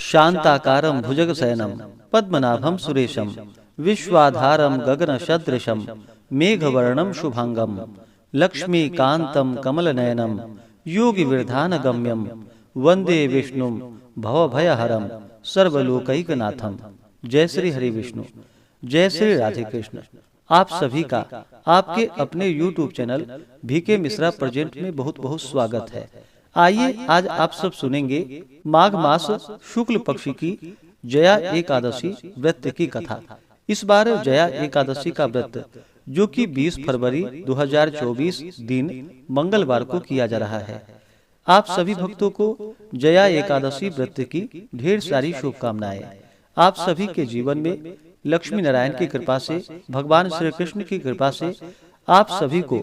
शांताकारं भुजगशयनं पद्मनाभं सुरेशं विश्वाधारं गगनसदृशं मेघवर्णं शुभांगं लक्ष्मीकान्तं कमलनयनं योगिविरधानगम्यं वंदे विष्णुं भवभयहरं सर्वलोकैकनाथं। जय श्री हरि विष्णु, जय श्री राधे कृष्ण। आप सभी का आपके अपने YouTube channel V K Mishra present में बहुत बहुत स्वागत है। आइए आज आप सब सुनेंगे माघ मास शुक्ल पक्ष की जया एकादशी व्रत की कथा। इस बार जया एकादशी का व्रत जो कि 20 फरवरी 2024 दिन मंगलवार को किया जा रहा है। आप सभी भक्तों को जया एकादशी व्रत की ढेर सारी शुभकामनाएं। आप सभी के जीवन में लक्ष्मी नारायण की कृपा से, भगवान श्री कृष्ण की कृपा से आप सभी को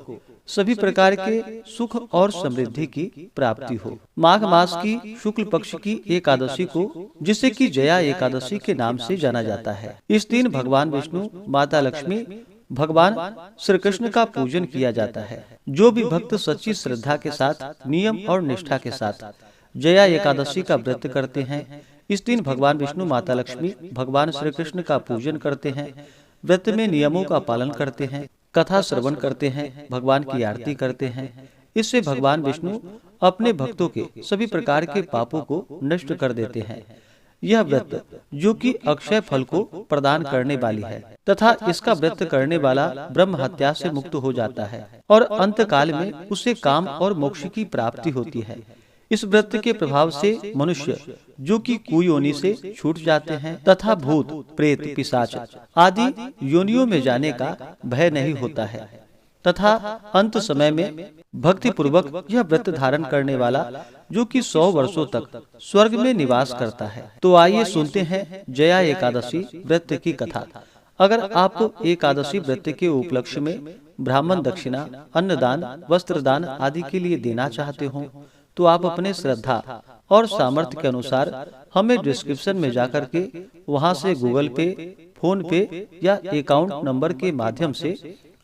सभी प्रकार के सुख और समृद्धि की प्राप्ति हो। माघ मास की शुक्ल पक्ष की एकादशी को जिसे कि जया एकादशी के नाम से जाना जाता है। इस दिन भगवान विष्णु, माता लक्ष्मी, भगवान श्री कृष्ण का पूजन किया जाता है। जो भी भक्त सच्ची श्रद्धा के साथ, नियम और निष्ठा के साथ जया एकादशी का व्रत करते हैं, इस दिन भगवान विष्णु, माता लक्ष्मी, भगवान श्री कृष्ण का पूजन करते हैं, व्रत में नियमों का पालन करते हैं, कथा श्रवण करते हैं, भगवान की आरती करते हैं। इससे भगवान विष्णु अपने भक्तों के सभी प्रकार के पापों को नष्ट कर देते हैं। यह व्रत जो कि अक्षय फल को प्रदान करने वाली है तथा इसका व्रत करने वाला ब्रह्म हत्या से मुक्त हो जाता है और अंत काल में उसे काम और मोक्ष की प्राप्ति होती है। इस व्रत के प्रभाव से मनुष्य जो कि कुयोनि से छूट जाते हैं तथा भूत, प्रेत, पिशाच आदि योनियों में जाने का भय नहीं होता है तथा अंत समय में भक्ति पूर्वक यह व्रत धारण करने वाला जो कि 100 वर्षों तक स्वर्ग में निवास करता है। तो आइए सुनते हैं जया एकादशी व्रत की कथा। अगर आप एकादशी व्रत के उपलक्ष्य में ब्राह्मण दक्षिणा, अन्नदान, वस्त्रदान आदि के लिए देना चाहते हो तो आप अपने श्रद्धा और सामर्थ्य के अनुसार हमें डिस्क्रिप्शन में जाकर के वहां से गूगल पे, फोन पे या अकाउंट नंबर के माध्यम से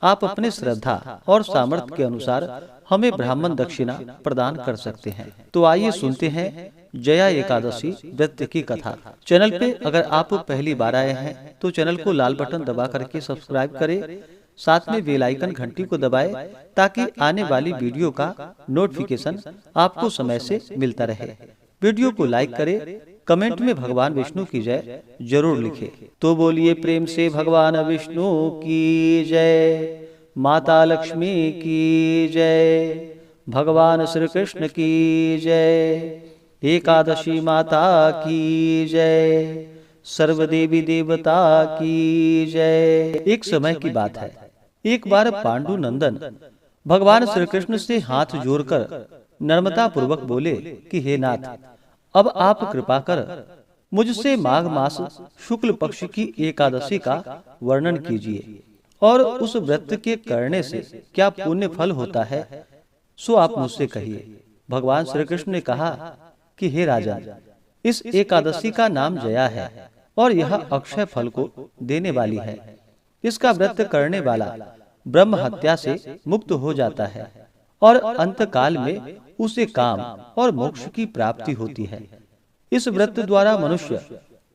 आप अपने श्रद्धा और सामर्थ्य के अनुसार हमें ब्राह्मण दक्षिणा प्रदान कर सकते हैं। तो आइए सुनते हैं जया एकादशी व्रत की कथा। चैनल पे अगर आप पहली बार आए हैं तो चैनल को लाल बटन दबा करके सब्सक्राइब करें, साथ में बेल आइकन घंटी को दबाएं ताकि आने वाली वीडियो का नोटिफिकेशन आपको समय से मिलता रहे। वीडियो को लाइक करें, कमेंट में भगवान विष्णु की जय जरूर लिखें। तो बोलिए प्रेम से भगवान विष्णु की जय, माता लक्ष्मी की जय, भगवान श्री कृष्ण की जय, एकादशी माता की जय, सर्वदेवी देवता की जय। एक समय की बात है, एक बार पांडु नंदन भगवान श्री कृष्ण से हाथ जोड़कर नम्रता पूर्वक बोले कि हे नाथ, अब आप कृपा कर मुझसे माघ मास शुक्ल पक्ष की एकादशी का वर्णन कीजिए और उस व्रत के करने से क्या पुण्य फल होता है सो आप मुझसे कहिए। भगवान श्री कृष्ण ने कहा कि हे राजन, इस एकादशी का नाम जया है और यह अक्षय फल को देने वाली है। इसका व्रत करने वाला ब्रह्म हत्या से मुक्त हो जाता है और अंत काल में उसे काम और मोक्ष की प्राप्ति होती है। इस व्रत द्वारा मनुष्य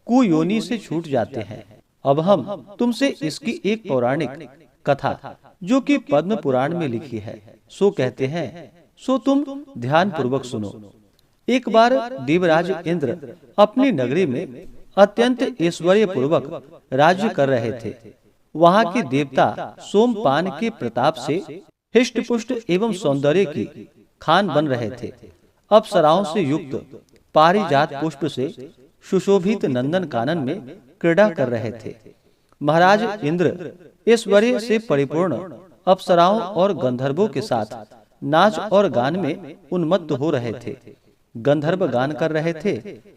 कुयोनि से छूट जाते हैं। अब हम तुमसे इसकी एक पौराणिक कथा जो कि पद्म पुराण में लिखी है सो कहते हैं, सो तुम ध्यान पूर्वक सुनो। एक बार देवराज इंद्र अपनी नगरी में अत्यंत ऐश्वर्य पूर्वक राज्य कर रहे थे। वहाँ के देवता सोमपान के प्रताप से हिष्ट पुष्ट एवं सौंदर्य की खान बन रहे थे। अप्सराओं से युक्त पारिजात पुष्प से सुशोभित नंदन कानन में क्रीड़ा कर रहे थे। महाराज इंद्र ऐश्वर्य से परिपूर्ण अप्सराओं और गंधर्वों के साथ नाच और गान में उन्मत्त हो रहे थे। गंधर्व गान कर रहे थे,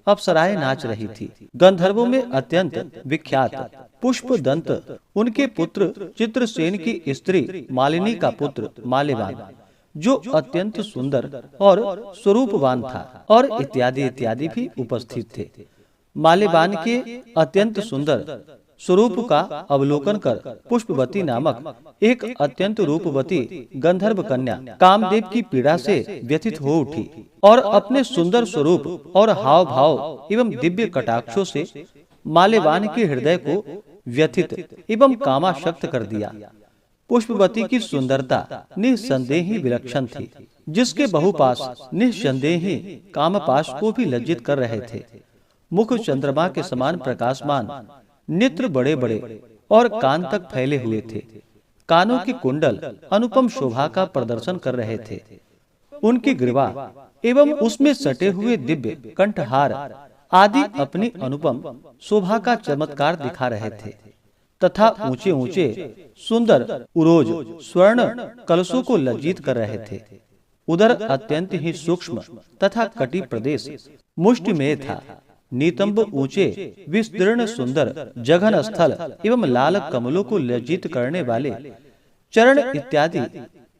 अप्सराएं नाच रही थी। गंधर्वों में अत्यंत विख्यात पुष्प दंत, उनके पुत्र चित्रसेन की स्त्री मालिनी का पुत्र माल्यवान जो अत्यंत सुंदर और स्वरूपवान था और इत्यादि इत्यादि भी उपस्थित थे। माल्यवान के अत्यंत सुंदर स्वरूप का अवलोकन कर पुष्पवती नामक एक अत्यंत रूपवती गंधर्व कन्या कामदेव की पीड़ा से व्यथित हो उठी और अपने सुंदर स्वरूप और हाव भाव एवं दिव्य कटाक्षों से माल्यवान के हृदय को व्यथित एवं कामाशक्त कर दिया। पुष्पवती की सुंदरता निस्संदेह ही विलक्षण थी, जिसके बहुपाश निस्संदेह ही कामपाश को भी लज्जित कर रहे थे। मुख चंद्रमा के समान प्रकाशमान, नेत्र बड़े बड़े और कान तक फैले हुए थे। कानों के कुंडल अनुपम शोभा का प्रदर्शन कर रहे थे। उनकी ग्रीवा एवं उसमें सटे हुए दिव्य कंठहार आदि अपनी अनुपम शोभा का चमत्कार दिखा रहे थे तथा ऊंचे ऊंचे सुंदर उरोज स्वर्ण कलशों को लज्जित कर रहे थे। उधर अत्यंत ही सूक्ष्म तथा कटी प्रदेश मुष्टि में था। नितंब ऊंचे विस्तीर्ण सुंदर जघन स्थल एवं लाल कमलों को लज्जित करने वाले चरण इत्यादि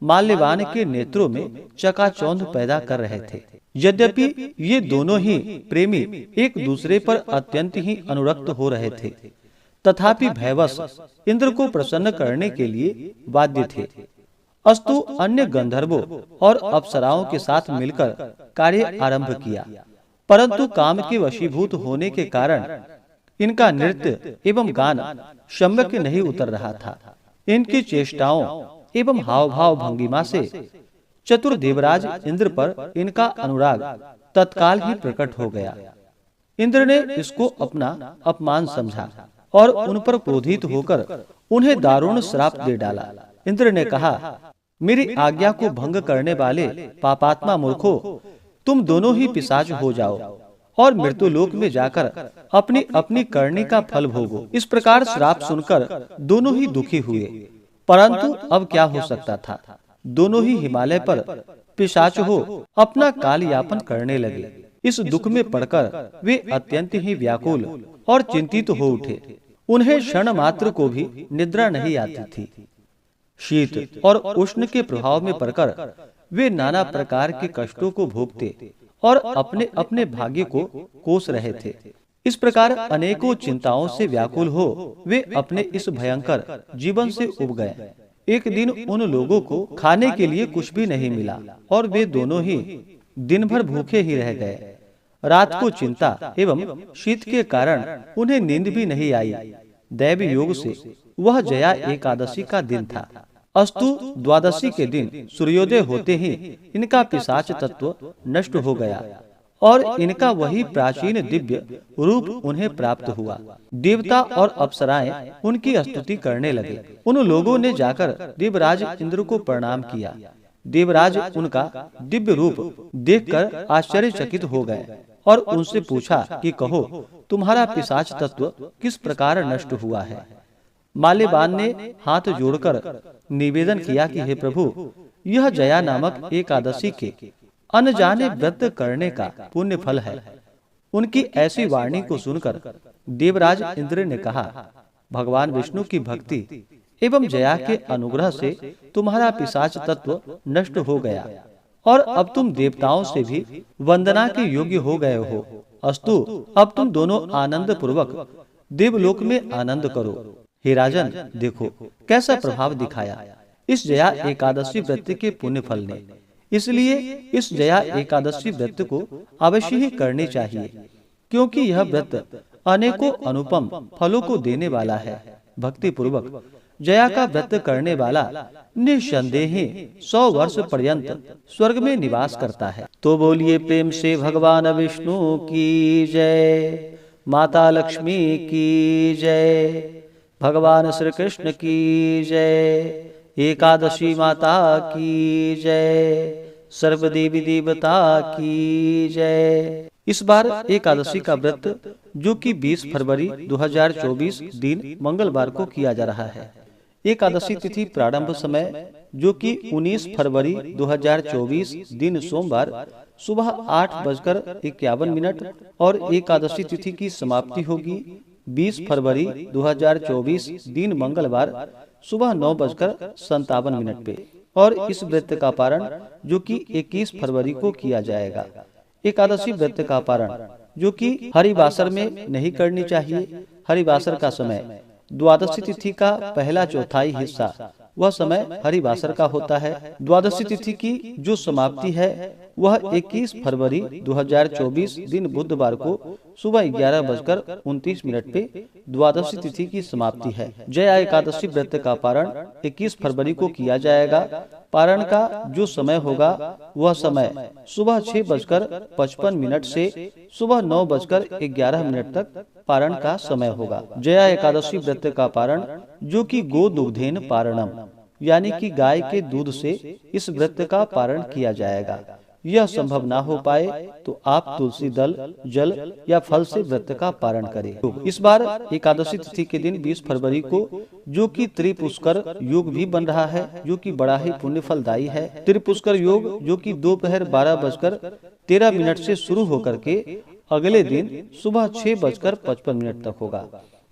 माल्यवान के नेत्रों में चकाचौंध पैदा कर रहे थे। यद्यपि ये दोनों ही प्रेमी एक दूसरे पर अत्यंत ही अनुरक्त हो रहे थे, तथापि भयवश इंद्र को प्रसन्न करने के लिए बाध्य थे। अस्तु अन्य गंधर्वों और अप्सराओं के साथ मिलकर कार्य आरंभ किया, परंतु काम के वशीभूत होने के कारण इनका नृत्य एवं गान सम्यक नहीं उतर रहा था। इनकी चेष्टाओं एवं हाव भाव भंगिमा से चतुर देवराज इंद्र पर इनका अनुराग तत्काल ही प्रकट हो गया। इंद्र ने इसको अपना अपमान समझा और उन पर क्रोधित होकर उन्हें दारुण श्राप दे डाला। इंद्र ने कहा, मेरी आज्ञा को भंग करने वाले पापात्मा मूर्खों, तुम दोनों ही पिशाच हो जाओ और मृत्युलोक में जाकर अपनी अपनी करनी का फल भोगो। इस प्रकार श्राप सुनकर दोनों ही दुखी हुए, परंतु अब क्या हो सकता था। दोनों ही हिमालय पर पिशाच हो अपना काल यापन करने लगे। इस दुख में पड़कर वे अत्यंत ही व्याकुल और चिंतित हो उठे। उन्हें क्षण मात्र को भी निद्रा नहीं आती थी। शीत और उष्ण के प्रभाव में पड़कर वे नाना प्रकार के कष्टों को भोगते और अपने अपने भाग्य को कोस रहे थे। इस प्रकार अनेकों चिंताओं से व्याकुल हो वे अपने इस भयंकर जीवन से उब गए। एक दिन उन लोगों को खाने के लिए कुछ भी नहीं मिला और वे दोनों ही दिन भर भूखे ही रह गए। रात को चिंता एवं शीत के कारण उन्हें नींद भी नहीं आई। दैव योग से वह जया एकादशी का दिन था। अस्तु द्वादशी के दिन सूर्योदय होते ही इनका पिशाच तत्व नष्ट हो गया और इनका वही प्राचीन दिव्य रूप उन्हें प्राप्त हुआ। देवता और अप्सराएं उनकी स्तुति करने लगे। उन लोगों ने जाकर देवराज इंद्र को प्रणाम किया। देवराज उनका दिव्य रूप देखकर आश्चर्यचकित हो गए और उनसे पूछा कि कहो, तुम्हारा पिशाच तत्व किस प्रकार नष्ट हुआ है। माल्यवान ने हाथ जोड़कर निवेदन किया कि हे प्रभु, यह जया नामक एकादशी के अनजाने व्रत करने का पुण्य फल है। उनकी ऐसी वाणी को सुनकर देवराज इंद्र ने कहा, भगवान विष्णु की भक्ति एवं जया के अनुग्रह से तुम्हारा पिशाच तत्व नष्ट हो गया और अब तुम देवताओं से भी वंदना के योग्य हो गए हो। अस्तु अब तुम दोनों आनंद पूर्वक देवलोक में आनंद करो। हे राजन, देखो कैसा प्रभाव दिखाया इस जया एकादशी व्रत के पुण्य फल ने। इसलिए इस जया एकादशी व्रत को अवश्य ही करनी चाहिए, क्योंकि यह व्रत अनेकों अनुपम फलों को देने वाला है। भक्ति पूर्वक जया का व्रत करने वाला निस्संदेह 100 वर्ष पर्यंत स्वर्ग में निवास करता है। तो बोलिए प्रेम से भगवान विष्णु की जय, माता लक्ष्मी की जय, भगवान श्री कृष्ण की जय, एकादशी माता की जय, सर्वदेवी देवता की जय। इस बार एकादशी का व्रत जो कि 20 फरवरी 2024 दिन मंगलवार को किया जा रहा है। एकादशी तिथि प्रारंभ समय जो कि 19 फरवरी 2024 दिन सोमवार सुबह 8:51 और एकादशी तिथि की समाप्ति होगी 20 फरवरी 2024 दिन मंगलवार सुबह 9:57 पे। और इस व्रत का पारण जो कि 21 फरवरी को किया जाएगा। एकादशी व्रत का पारण जो कि हरिवासर में नहीं करनी चाहिए। हरिवासर का समय द्वादशी तिथि का पहला चौथाई हिस्सा, वह समय हरिवासर का होता है। द्वादशी तिथि की जो समाप्ति है वह 21 फरवरी 2024 दिन बुधवार को सुबह 11:29 पे द्वादशी तिथि की समाप्ति है। जया एकादशी व्रत का पारण 21 फरवरी को किया जाएगा। पारण का जो समय होगा वह समय सुबह 6:55 से सुबह 9:11 तक पारण का समय होगा। जया एकादशी व्रत का पारण जो कि गोदुग्धेन पारणम यानी कि गाय के दूध से इस व्रत का पारण किया जाएगा। यह संभव ना हो पाए तो आप तुलसी दल, जल या फल से व्रत का पारण करें। इस बार एकादशी तिथि के दिन 20 फरवरी को जो कि त्रिपुष्कर योग भी बन रहा है, जो कि बड़ा ही पुण्य फलदायी है। त्रिपुष्कर योग जो कि दोपहर 12:13 से शुरू होकर के अगले दिन सुबह 6:55 तक होगा।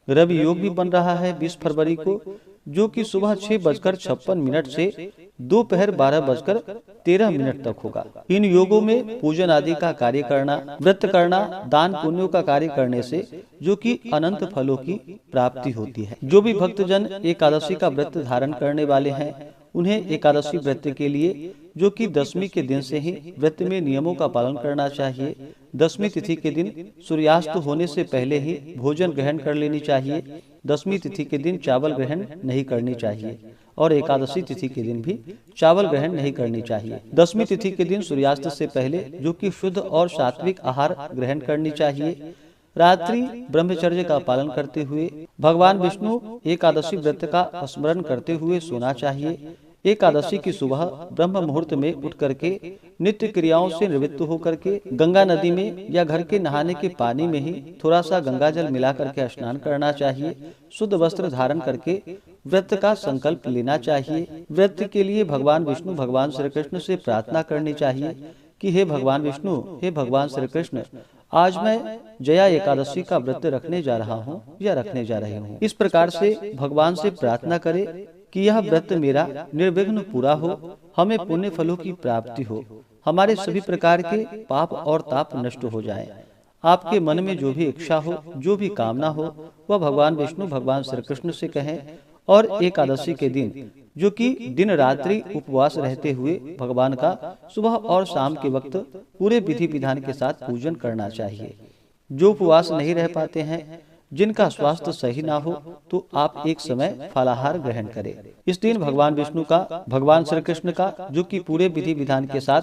रवि योग भी बन रहा है 20 फरवरी को, जो कि सुबह 6:56 से दोपहर 12:13 तक होगा। इन योगों में पूजन आदि का कार्य करना, व्रत करना, दान पुण्यों का कार्य करने से जो कि अनंत फलों की प्राप्ति होती है। जो भी भक्तजन एकादशी का व्रत धारण करने वाले हैं उन्हें एकादशी व्रत के लिए जो कि दशमी के दिन से ही व्रत में नियमों का पालन करना चाहिए। दशमी तिथि के दिन सूर्यास्त होने से पहले ही भोजन ग्रहण कर लेनी चाहिए। दशमी तिथि के दिन चावल ग्रहण नहीं करनी चाहिए और एकादशी तिथि के दिन भी चावल ग्रहण नहीं करनी चाहिए। दशमी तिथि के दिन सूर्यास्त से पहले जो कि शुद्ध और सात्विक आहार ग्रहण करनी चाहिए। रात्रि ब्रह्मचर्य का पालन करते हुए भगवान विष्णु एकादशी व्रत का स्मरण करते हुए सोना चाहिए। एकादशी की सुबह ब्रह्म मुहूर्त में उठ करके नित्य क्रियाओं से निवृत्त होकर के गंगा नदी में या घर के नहाने के पानी में ही थोड़ा सा गंगा जल मिला करके स्नान करना चाहिए। शुद्ध वस्त्र धारण करके व्रत का संकल्प लेना चाहिए। व्रत के लिए भगवान विष्णु भगवान श्री कृष्ण से प्रार्थना करनी चाहिए कि हे भगवान विष्णु, हे भगवान श्री कृष्ण, आज मैं जया एकादशी का व्रत रखने जा रहा हूँ या रखने जा रही हूँ। इस प्रकार से भगवान से प्रार्थना करे कि यह व्रत मेरा निर्विघ्न पूरा हो, हमें पुण्य फलों की प्राप्ति हो, हमारे सभी प्रकार के पाप और ताप नष्ट हो जाएं। आपके मन में जो भी इच्छा हो, जो भी कामना हो, वह भगवान विष्णु भगवान श्री कृष्ण से कहें और एकादशी के दिन जो कि दिन रात्रि उपवास रहते हुए भगवान का सुबह और शाम के वक्त पूरे विधि विधान के साथ पूजन करना चाहिए। जो उपवास नहीं रह पाते हैं, जिनका स्वास्थ्य सही ना हो, तो आप एक समय फलाहार ग्रहण करें। इस दिन भगवान विष्णु का, भगवान श्री कृष्ण का जो कि पूरे विधि विधान के साथ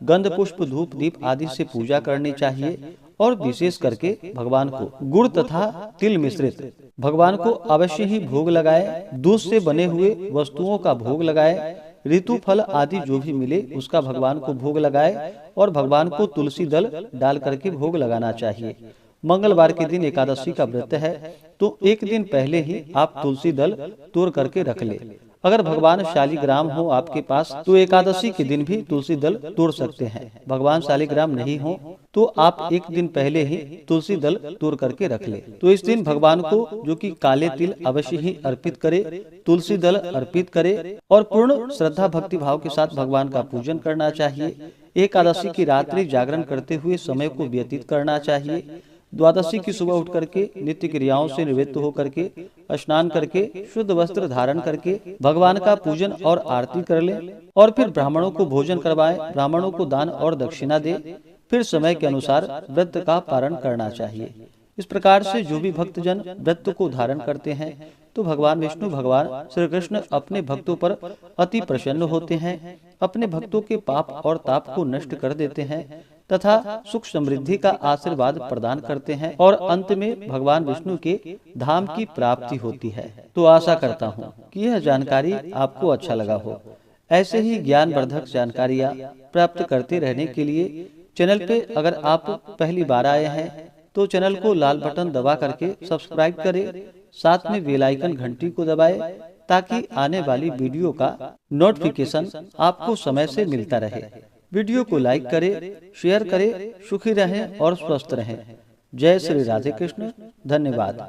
गंध पुष्प धूप दीप आदि से पूजा करनी चाहिए और विशेष करके भगवान को गुड़ तथा तिल मिश्रित भगवान को अवश्य ही भोग लगाए। दूध से बने हुए वस्तुओं का भोग लगाए। ऋतु फल आदि जो भी मिले उसका भगवान को भोग लगाए और भगवान को तुलसी दल डाल करके भोग लगाना चाहिए। मंगलवार के दिन एकादशी का व्रत है तो एक दिन पहले ही आप तुलसी दल तोड़ करके रख ले। अगर भगवान शालिग्राम हो आपके पास तो एकादशी के दिन भी तुलसी दल तोड़ सकते हैं। भगवान शालिग्राम नहीं हो तो आप एक दिन पहले ही तुलसी दल तोड़ करके रख ले। तो इस दिन भगवान को जो कि काले तिल अवश्य ही अर्पित करे, तुलसी दल अर्पित करे और पूर्ण श्रद्धा भक्ति भाव के साथ भगवान का पूजन करना चाहिए। एकादशी की रात्रि जागरण करते हुए समय को व्यतीत करना चाहिए। द्वादशी की सुबह उठ करके नित्य क्रियाओं से निवृत्त होकर के स्नान करके शुद्ध वस्त्र धारण करके भगवान का पूजन और आरती कर ले और फिर ब्राह्मणों को भोजन करवाएं, ब्राह्मणों को दान और दक्षिणा दे। फिर समय के अनुसार व्रत का पारण करना चाहिए। इस प्रकार से जो भी भक्तजन व्रत को धारण करते हैं तो भगवान विष्णु भगवान श्री कृष्ण अपने भक्तों पर अति प्रसन्न होते हैं, अपने भक्तों के पाप और ताप को नष्ट कर देते हैं तथा सुख समृद्धि का आशीर्वाद प्रदान करते हैं और अंत में भगवान विष्णु के धाम की प्राप्ति होती है। तो आशा करता हूँ कि यह जानकारी आपको अच्छा लगा हो। ऐसे ही ज्ञानवर्धक जानकारियाँ प्राप्त करते रहने के लिए चैनल पे अगर आप पहली बार आए हैं तो चैनल को लाल बटन दबा करके सब्सक्राइब करें, साथ में बेल आइकन घंटी को दबाएं ताकि आने वाली वीडियो का नोटिफिकेशन आपको समय से मिलता रहे। वीडियो को लाइक करें, शेयर करें, सुखी रहें और स्वस्थ रहें। जय श्री राधे कृष्ण। धन्यवाद।